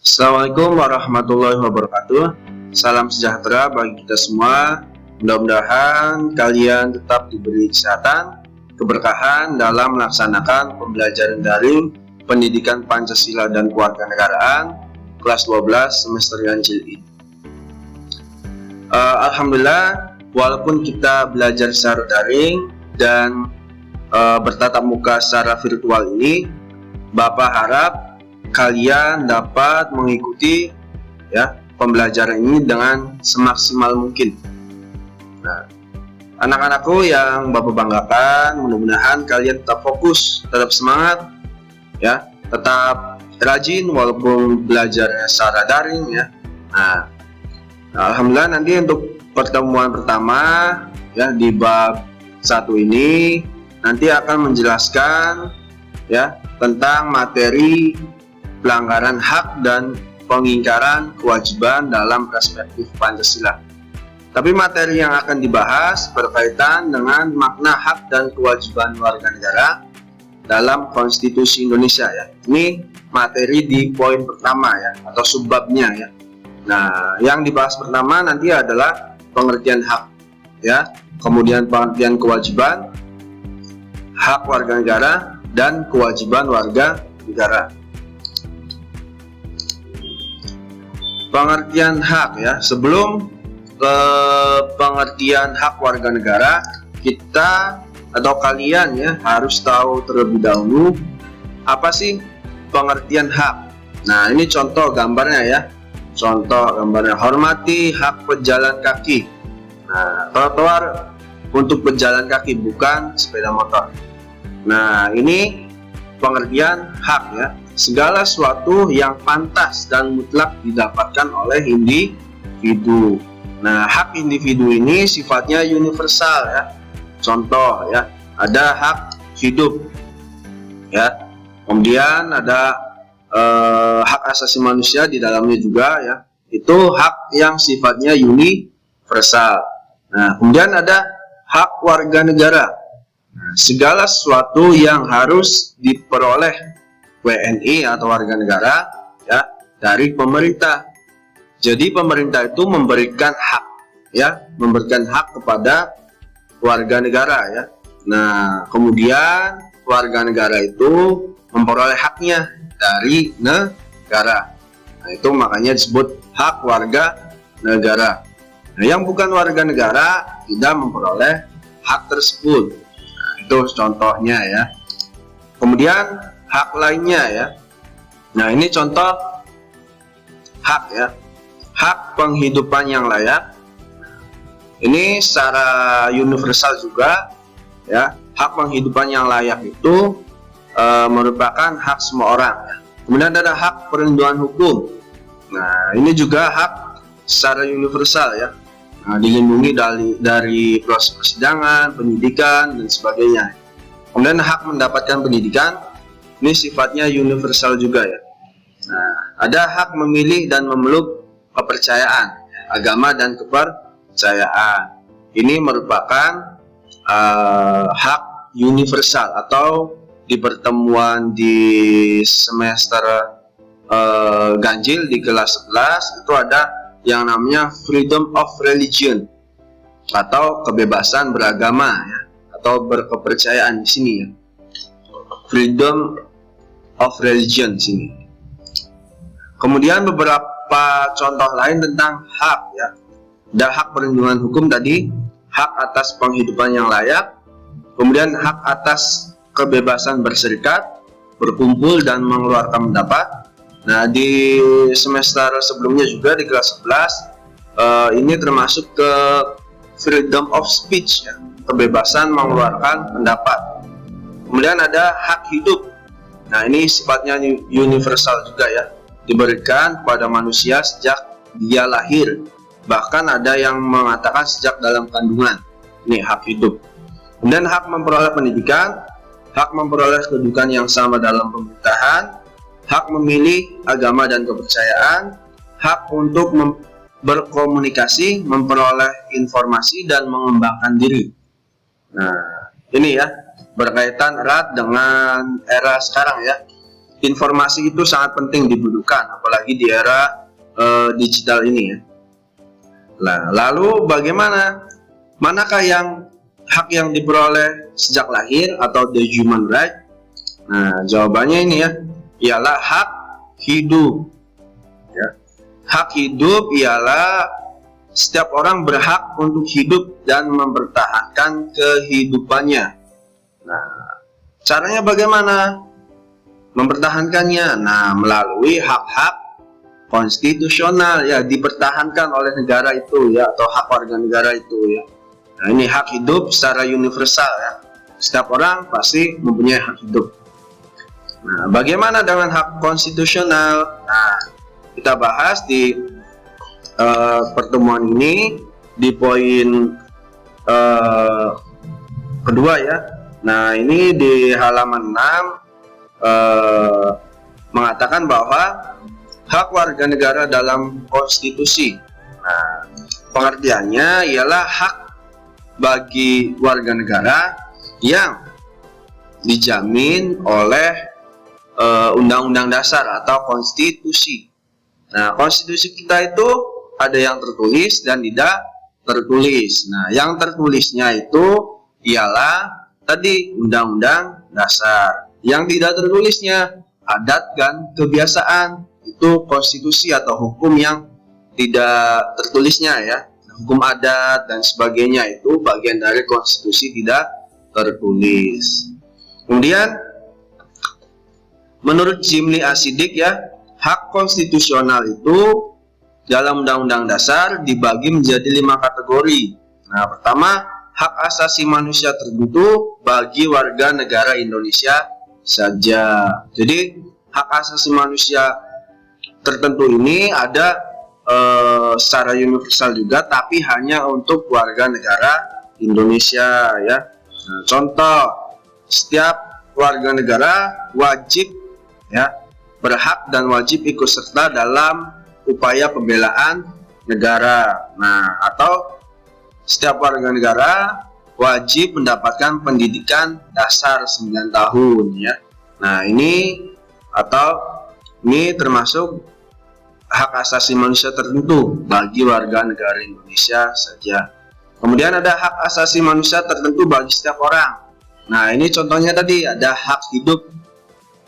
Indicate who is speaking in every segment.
Speaker 1: Assalamualaikum warahmatullahi wabarakatuh. Salam sejahtera bagi kita semua. Mudah-mudahan kalian tetap diberi kesehatan, keberkahan dalam melaksanakan pembelajaran daring pendidikan Pancasila dan Kewarganegaraan kelas 12 semester ganjil ini. Alhamdulillah, walaupun kita belajar secara daring dan bertatap muka secara virtual ini, Bapak harap kalian dapat mengikuti pembelajaran ini dengan semaksimal mungkin. Nah, anak-anakku yang Bapak banggakan, mudah-mudahan kalian tetap fokus, tetap semangat, tetap rajin walaupun belajarnya secara daring ya. Nah, alhamdulillah nanti untuk pertemuan pertama di bab 1 ini nanti akan menjelaskan tentang materi pelanggaran hak dan pengingkaran kewajiban dalam perspektif Pancasila. Tapi materi yang akan dibahas berkaitan dengan makna hak dan kewajiban warga negara dalam Konstitusi Indonesia ya. Ini materi di poin pertama atau subbabnya ya. Nah, yang dibahas pertama nanti adalah pengertian hak kemudian pengertian kewajiban, hak warga negara dan kewajiban warga negara. Pengertian hak sebelum pengertian hak warga negara, kita atau kalian harus tahu terlebih dahulu apa sih pengertian hak. Nah, ini contoh gambarnya contoh gambarnya, hormati hak pejalan kaki. Nah, trotoar untuk pejalan kaki, bukan sepeda motor. Nah, ini pengertian hak segala sesuatu yang pantas dan mutlak didapatkan oleh individu. Nah, hak individu ini sifatnya universal Contoh ada hak hidup kemudian ada hak asasi manusia di dalamnya juga itu hak yang sifatnya universal. Nah, kemudian ada hak warga negara. Nah, segala sesuatu yang harus diperoleh WNI atau warga negara dari pemerintah. Jadi pemerintah itu memberikan hak memberikan hak kepada warga negara Nah, kemudian warga negara itu memperoleh haknya dari negara. Nah, itu makanya disebut hak warga negara. Nah, yang bukan warga negara tidak memperoleh hak tersebut. Nah, itu contohnya Kemudian hak lainnya Nah, ini contoh hak hak penghidupan yang layak. Ini secara universal juga hak penghidupan yang layak itu merupakan hak semua orang. Kemudian ada hak perlindungan hukum. Nah, ini juga hak secara universal Nah, dilindungi dari proses persidangan, penyidikan dan sebagainya. Kemudian hak mendapatkan pendidikan, ini sifatnya universal juga Nah, ada hak memilih dan memeluk kepercayaan, agama dan kepercayaan. Ini merupakan hak universal. Atau di pertemuan di semester ganjil di kelas 11 itu ada yang namanya freedom of religion atau kebebasan beragama atau berkepercayaan di sini freedom of religion sini. Kemudian beberapa contoh lain tentang hak Ada hak perlindungan hukum tadi, hak atas penghidupan yang layak, kemudian hak atas kebebasan berserikat, berkumpul dan mengeluarkan pendapat. Nah, di semester sebelumnya juga di kelas 11 ini termasuk ke freedom of speech kebebasan mengeluarkan pendapat. Kemudian ada hak hidup. Nah, ini sifatnya universal juga diberikan kepada manusia sejak dia lahir. Bahkan ada yang mengatakan sejak dalam kandungan. Ini hak hidup. Kemudian hak memperoleh pendidikan, hak memperoleh kedudukan yang sama dalam pemerintahan, hak memilih agama dan kepercayaan, hak untuk berkomunikasi, memperoleh informasi dan mengembangkan diri. Nah, ini berkaitan erat dengan era sekarang informasi itu sangat penting dibutuhkan, apalagi di era digital ini ya. Nah, lalu bagaimana? Manakah hak yang diperoleh sejak lahir atau the human right? Nah, jawabannya ini ya, ialah hak hidup. Ya. Hak hidup ialah setiap orang berhak untuk hidup dan mempertahankan kehidupannya. Nah, caranya bagaimana mempertahankannya? Nah, melalui hak-hak konstitusional ya, dipertahankan oleh negara itu ya, atau hak warga negara itu ya. Nah, ini hak hidup secara universal ya. Setiap orang pasti mempunyai hak hidup. Nah, bagaimana dengan hak konstitusional? Nah, kita bahas di pertemuan ini di poin kedua ya. Nah, ini di halaman 6 mengatakan bahwa hak warga negara dalam konstitusi. Nah, pengertiannya ialah hak bagi warga negara yang dijamin oleh undang-undang dasar atau konstitusi. Nah, konstitusi kita itu ada yang tertulis dan tidak tertulis. Nah, yang tertulisnya itu ialah tadi undang-undang dasar. Yang tidak tertulisnya adat dan kebiasaan, itu konstitusi atau hukum yang tidak tertulisnya ya. Hukum adat dan sebagainya itu bagian dari konstitusi tidak tertulis. Kemudian menurut Jimli Asidik ya, hak konstitusional itu dalam Undang-Undang Dasar dibagi menjadi 5 kategori. Nah, pertama, hak asasi manusia tertentu bagi warga negara Indonesia saja. Jadi hak asasi manusia tertentu ini ada secara universal juga, tapi hanya untuk warga negara Indonesia ya. Nah, contoh, setiap warga negara wajib ya, berhak dan wajib ikut serta dalam upaya pembelaan negara. Nah, atau setiap warga negara wajib mendapatkan pendidikan dasar 9 tahun ya. Nah, ini termasuk hak asasi manusia tertentu bagi warga negara Indonesia saja. Kemudian ada hak asasi manusia tertentu bagi setiap orang. Nah, ini contohnya tadi ada hak hidup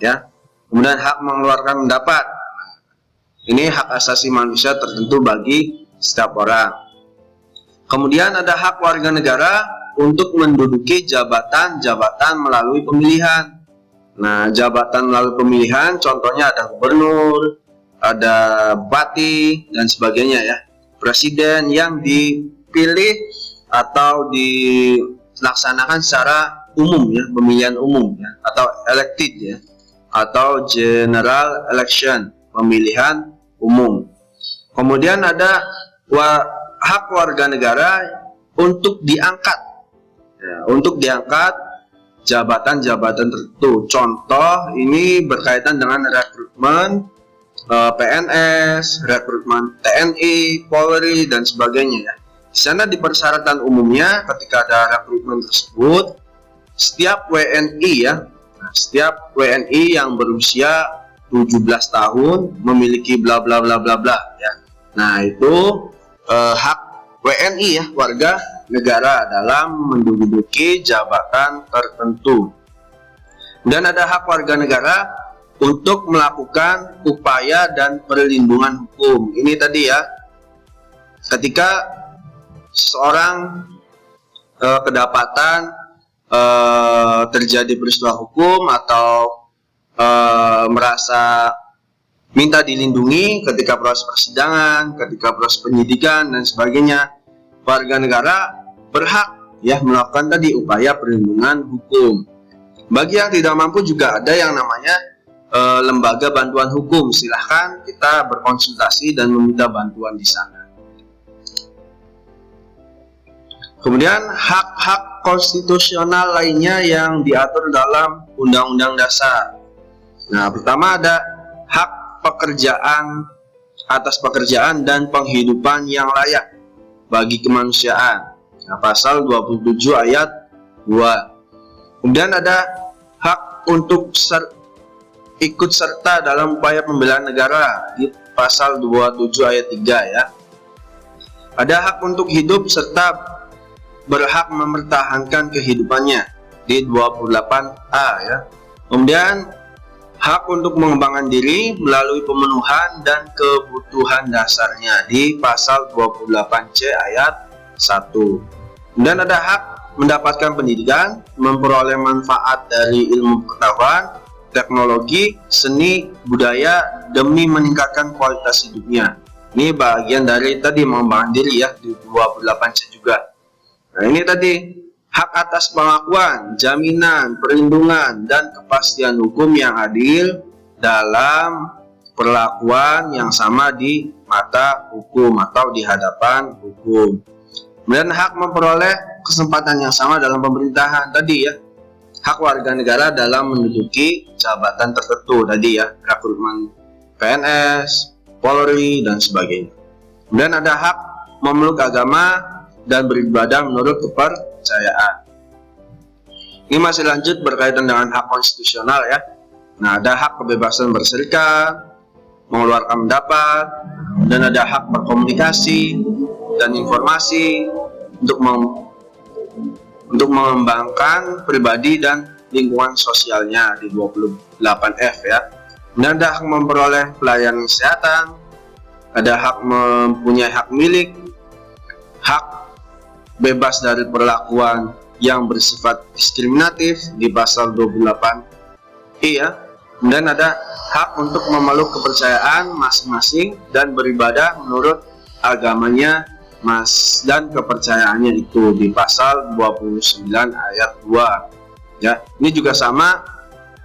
Speaker 1: ya. Kemudian hak mengeluarkan pendapat. Ini hak asasi manusia tertentu bagi setiap orang. Kemudian ada hak warga negara untuk menduduki jabatan-jabatan melalui pemilihan. Nah, jabatan melalui pemilihan contohnya ada gubernur, ada bupati dan sebagainya ya. Presiden yang dipilih atau dilaksanakan secara umum ya, pemilihan umum ya, atau elected ya, atau general election, pemilihan umum. Kemudian ada hak warga negara untuk diangkat ya, untuk diangkat jabatan-jabatan tertentu. Contoh ini berkaitan dengan rekrutmen PNS, rekrutmen TNI, Polri dan sebagainya ya. Di sana di persyaratan umumnya ketika ada rekrutmen tersebut, setiap WNI ya, setiap WNI yang berusia 17 tahun memiliki bla bla bla bla bla ya. Nah, itu hak WNI ya, warga negara dalam menduduki jabatan tertentu. Dan ada hak warga negara untuk melakukan upaya dan perlindungan hukum. Ini tadi ya, ketika seorang kedapatan terjadi peristiwa hukum atau merasa minta dilindungi ketika proses persidangan, ketika proses penyidikan dan sebagainya, warga negara berhak ya melakukan tadi upaya perlindungan hukum. Bagi yang tidak mampu juga ada yang namanya lembaga bantuan hukum. Silahkan kita berkonsultasi dan meminta bantuan di sana. Kemudian hak-hak konstitusional lainnya yang diatur dalam Undang-Undang Dasar. Nah, pertama ada hak pekerjaan, atas pekerjaan dan penghidupan yang layak bagi kemanusiaan. Nah, pasal 27 ayat 2. Kemudian ada hak untuk ikut serta dalam upaya pembelaan negara di pasal 27 ayat 3 ya. Ada hak untuk hidup serta berhak mempertahankan kehidupannya di 28A ya. Kemudian hak untuk mengembangkan diri melalui pemenuhan dan kebutuhan dasarnya di pasal 28C ayat 1. Kemudian ada hak mendapatkan pendidikan, memperoleh manfaat dari ilmu pengetahuan, teknologi, seni, budaya demi meningkatkan kualitas hidupnya. Ini bagian dari tadi mengembangkan diri ya di 28C juga. Nah, ini tadi hak atas pengakuan, jaminan, perlindungan, dan kepastian hukum yang adil dalam perlakuan yang sama di mata hukum atau di hadapan hukum. Kemudian hak memperoleh kesempatan yang sama dalam pemerintahan tadi ya. Hak warga negara dalam menduduki jabatan tertentu tadi ya, rekrutmen PNS, Polri, dan sebagainya. Kemudian ada hak memeluk agama dan beribadah menurut kepercayaan. Ini masih lanjut berkaitan dengan hak konstitusional ya. Nah, ada hak kebebasan berserikat, mengeluarkan pendapat, dan ada hak berkomunikasi dan informasi untuk mengembangkan pribadi dan lingkungan sosialnya di 28F ya. Dan ada hak memperoleh pelayanan kesehatan, ada hak mempunyai hak milik, hak bebas dari perlakuan yang bersifat diskriminatif di pasal 28I ya. Kemudian ada hak untuk memeluk kepercayaan masing-masing dan beribadah menurut agamanya dan kepercayaannya itu di pasal 29 ayat 2 ya. Ini juga sama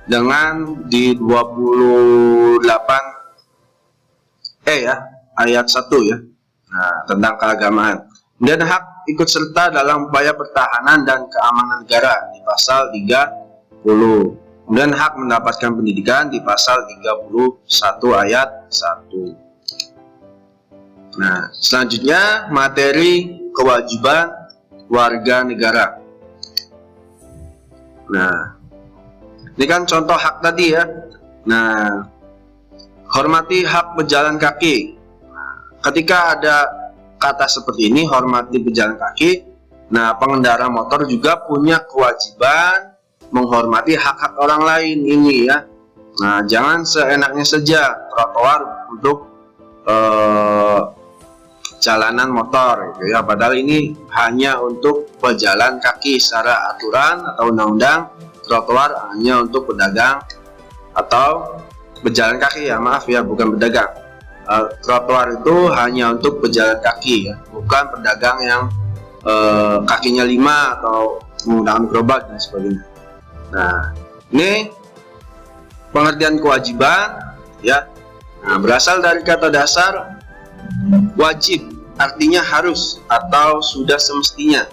Speaker 1: dengan di 28E ya, ayat 1 ya. Nah, tentang keagamaan. Kemudian hak ikut serta dalam upaya pertahanan dan keamanan negara di pasal 30. Kemudian hak mendapatkan pendidikan di pasal 31 ayat 1. Nah, selanjutnya materi kewajiban warga negara. Nah, ini kan contoh hak tadi ya. Nah, hormati hak pejalan kaki. Ketika ada kata seperti ini, hormati pejalan kaki, nah pengendara motor juga punya kewajiban menghormati hak-hak orang lain ini ya. Nah, jangan seenaknya saja trotoar untuk jalanan motor gitu ya, padahal ini hanya untuk pejalan kaki. Secara aturan atau undang-undang, trotoar hanya untuk pedagang atau pejalan kaki ya, maaf ya, bukan pedagang. Trotoar itu hanya untuk pejalan kaki ya, bukan pedagang yang kakinya 5 atau menggunakan gerobak dan sebagainya. Nah, ini pengertian kewajiban ya. Nah, berasal dari kata dasar wajib, artinya harus atau sudah semestinya.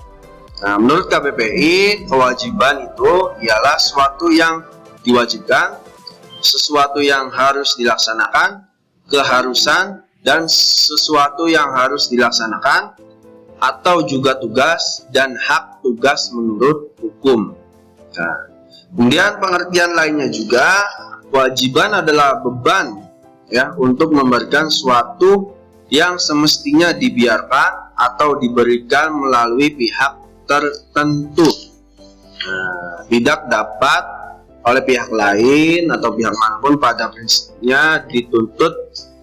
Speaker 1: Nah, menurut KPPI, kewajiban itu ialah sesuatu yang diwajibkan, sesuatu yang harus dilaksanakan, keharusan, dan sesuatu yang harus dilaksanakan, atau juga tugas dan hak tugas menurut hukum. Nah, kemudian pengertian lainnya juga, kewajiban adalah beban ya untuk memberikan suatu yang semestinya dibiarkan atau diberikan melalui pihak tertentu. Nah, tidak dapat oleh pihak lain atau pihak manapun pada prinsipnya dituntut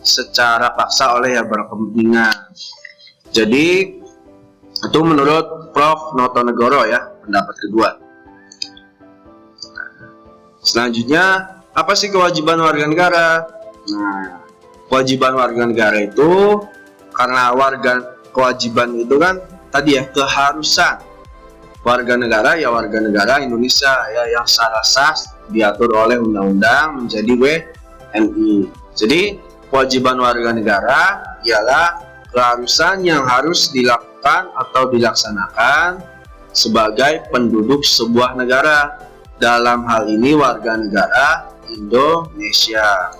Speaker 1: secara paksa oleh yang berkepentingan. Jadi itu menurut Prof. Notonegoro ya, pendapat kedua. Selanjutnya, apa sih kewajiban warga negara? Nah, kewajiban warga negara itu karena kewajiban itu kan tadi ya, keharusan warga negara ya, warga negara Indonesia ya, yang secara sah diatur oleh undang-undang menjadi WNI. Jadi kewajiban warga negara ialah keharusan yang harus dilakukan atau dilaksanakan sebagai penduduk sebuah negara, dalam hal ini warga negara Indonesia.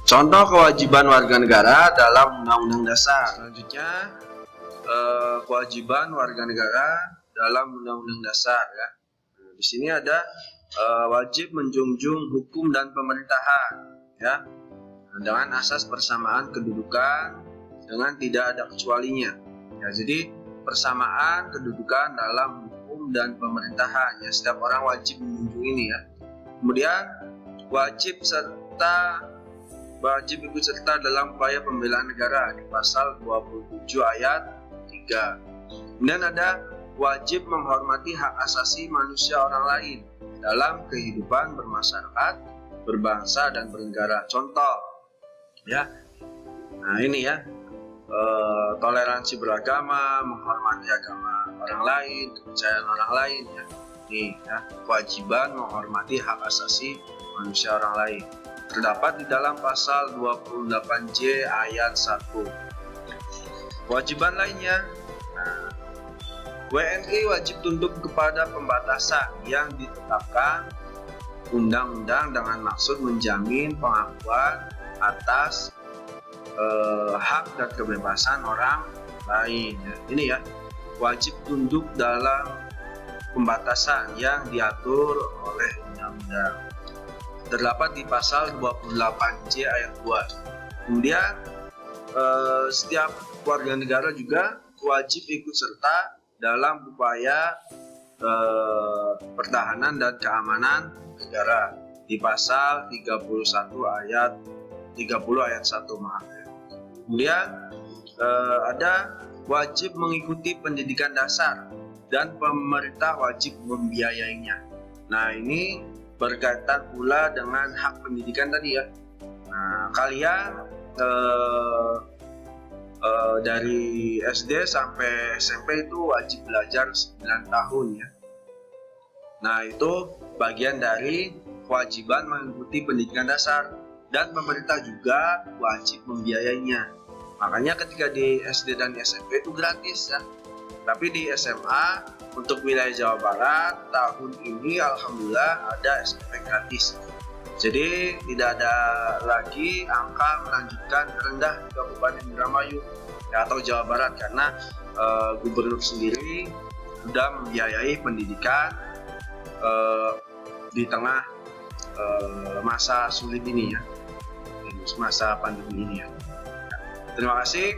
Speaker 1: Contoh kewajiban warga negara dalam Undang-Undang Dasar. Selanjutnya, kewajiban warga negara dalam Undang-Undang Dasar ya. Di sini ada wajib menjunjung hukum dan pemerintahan, ya, dengan asas persamaan kedudukan dengan tidak ada kecualinya. Ya, jadi persamaan kedudukan dalam hukum dan pemerintahan, ya, setiap orang wajib menjunjung ini, ya. Kemudian wajib ikut serta dalam upaya pembelaan negara di pasal 27 ayat 3. Kemudian ada wajib menghormati hak asasi manusia orang lain dalam kehidupan bermasyarakat, berbangsa dan bernegara. Contoh, ya, nah ini ya, toleransi beragama, menghormati agama orang lain, kepercayaan orang lain, ya. Nih, ya, kewajiban menghormati hak asasi manusia orang lain terdapat di dalam pasal 28J ayat 1. Kewajiban lainnya, nah, WNI wajib tunduk kepada pembatasan yang ditetapkan undang-undang dengan maksud menjamin pengakuan atas hak dan kebebasan orang lain. Ini ya, wajib tunduk dalam pembatasan yang diatur oleh undang-undang. Terdapat di pasal 28J ayat 2. Kemudian setiap warga negara juga wajib ikut serta dalam upaya pertahanan dan keamanan negara di pasal 30 ayat 1, maaf. Kemudian ada wajib mengikuti pendidikan dasar dan pemerintah wajib membiayainya. Nah, ini berkaitan pula dengan hak pendidikan tadi, ya. Nah, kalian dari SD sampai SMP itu wajib belajar 9 tahun, ya. Nah, itu bagian dari kewajiban mengikuti pendidikan dasar, dan pemerintah juga wajib membiayainya. Makanya ketika di SD dan SMP itu gratis, ya. Tapi di SMA untuk wilayah Jawa Barat tahun ini alhamdulillah ada SMP gratis. Jadi tidak ada lagi angka melanjutkan terendah di Kabupaten Indramayu, ya, atau Jawa Barat, karena gubernur sendiri sudah membiayai pendidikan di tengah masa sulit ini, ya, masa pandemi ini, ya. Terima kasih,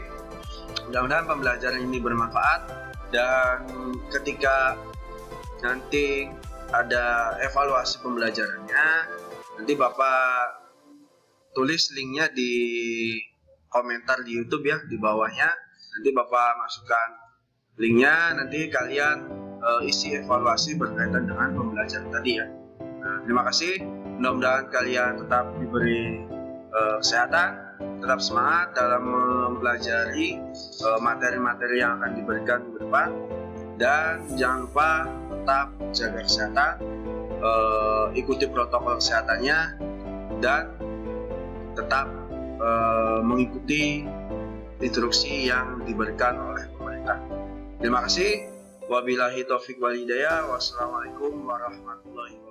Speaker 1: mudah-mudahan pembelajaran ini bermanfaat, dan ketika nanti ada evaluasi pembelajarannya, nanti Bapak tulis linknya di komentar di YouTube, ya, di bawahnya. Nanti Bapak masukkan linknya, nanti kalian isi evaluasi berkaitan dengan pembelajaran tadi, ya. Nah, terima kasih, mudah-mudahan kalian tetap diberi kesehatan, tetap semangat dalam mempelajari materi-materi yang akan diberikan ke depan, dan jangan lupa tetap jaga kesehatan, ikuti protokol kesehatannya, dan tetap mengikuti instruksi yang diberikan oleh pemerintah. Terima kasih. Wabillahi taufiq wal hidayah. Wassalamualaikum warahmatullahi wabarakatuh.